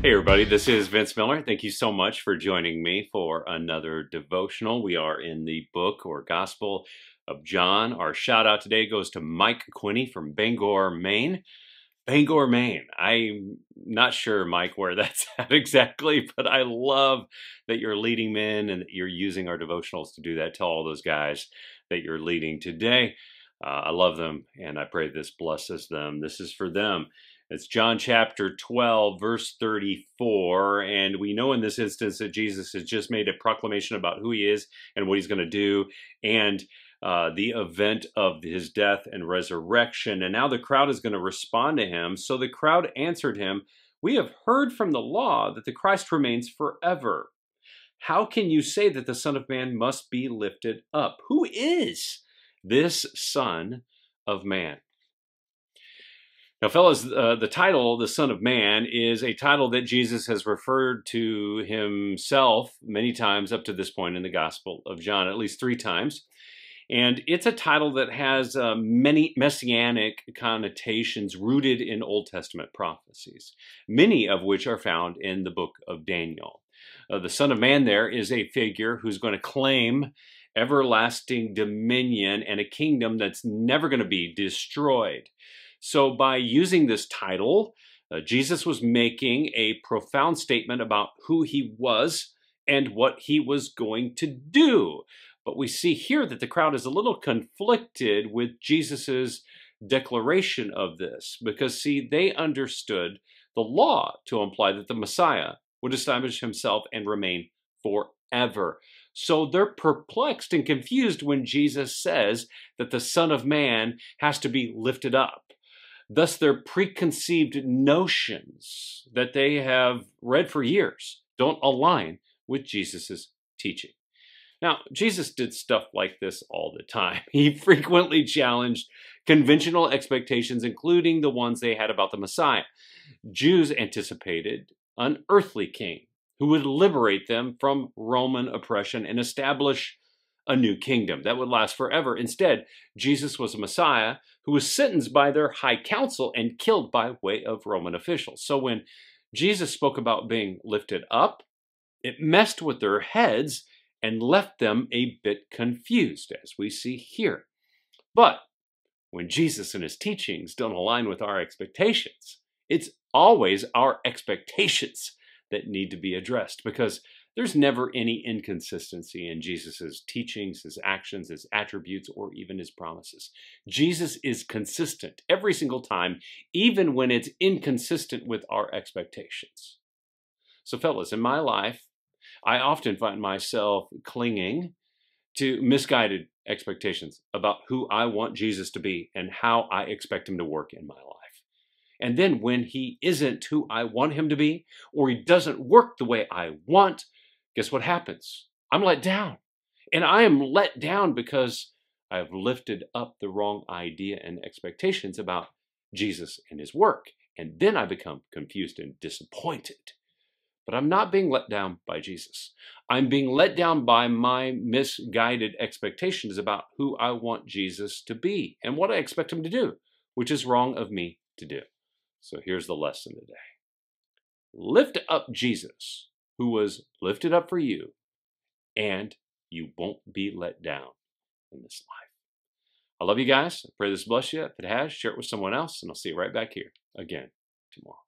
Hey everybody, this is Vince Miller. Thank you so much for joining me for another devotional. We are in the book or Gospel of John. Our shout out today goes to Mike Quinney from Bangor, Maine. Bangor, Maine. I'm not sure, Mike, where that's at exactly, but I love that you're leading men and that you're using our devotionals to do that. Tell all those guys that you're leading today. I love them, and I pray this blesses them. This is for them. It's John chapter 12, verse 34. And we know in this instance that Jesus has just made a proclamation about who he is and what he's going to do, and the event of his death and resurrection. And now the crowd is going to respond to him. So the crowd answered him, "We have heard from the law that the Christ remains forever. How can you say that the Son of Man must be lifted up? Who is this Son of Man?" Now, fellas, the title, the Son of Man, is a title that Jesus has referred to himself many times up to this point in the Gospel of John, at least 3 times. And it's a title that has many messianic connotations rooted in Old Testament prophecies, many of which are found in the book of Daniel. The Son of Man there is a figure who's going to claim everlasting dominion and a kingdom that's never going to be destroyed. So by using this title, Jesus was making a profound statement about who he was and what he was going to do. But we see here that the crowd is a little conflicted with Jesus's declaration of this because, see, they understood the law to imply that the Messiah would establish himself and remain forever. So they're perplexed and confused when Jesus says that the Son of Man has to be lifted up. Thus, their preconceived notions that they have read for years don't align with Jesus's teaching. Now, Jesus did stuff like this all the time. He frequently challenged conventional expectations, including the ones they had about the Messiah. Jews anticipated an earthly king who would liberate them from Roman oppression and establish a new kingdom that would last forever. Instead, Jesus was a Messiah who was sentenced by their high council and killed by way of Roman officials. So when Jesus spoke about being lifted up, it messed with their heads and left them a bit confused, as we see here. But when Jesus and his teachings don't align with our expectations, it's always our expectations that need to be addressed, because there's never any inconsistency in Jesus's teachings, his actions, his attributes, or even his promises. Jesus is consistent every single time, even when it's inconsistent with our expectations. So fellas, in my life, I often find myself clinging to misguided expectations about who I want Jesus to be and how I expect him to work in my life. And then when he isn't who I want him to be, or he doesn't work the way I want, guess what happens? I'm let down. And I am let down because I have lifted up the wrong idea and expectations about Jesus and his work. And then I become confused and disappointed. But I'm not being let down by Jesus. I'm being let down by my misguided expectations about who I want Jesus to be and what I expect him to do, which is wrong of me to do. So here's the lesson today. Lift up Jesus, who was lifted up for you, and you won't be let down in this life. I love you guys. I pray this bless you. If it has, share it with someone else, and I'll see you right back here again tomorrow.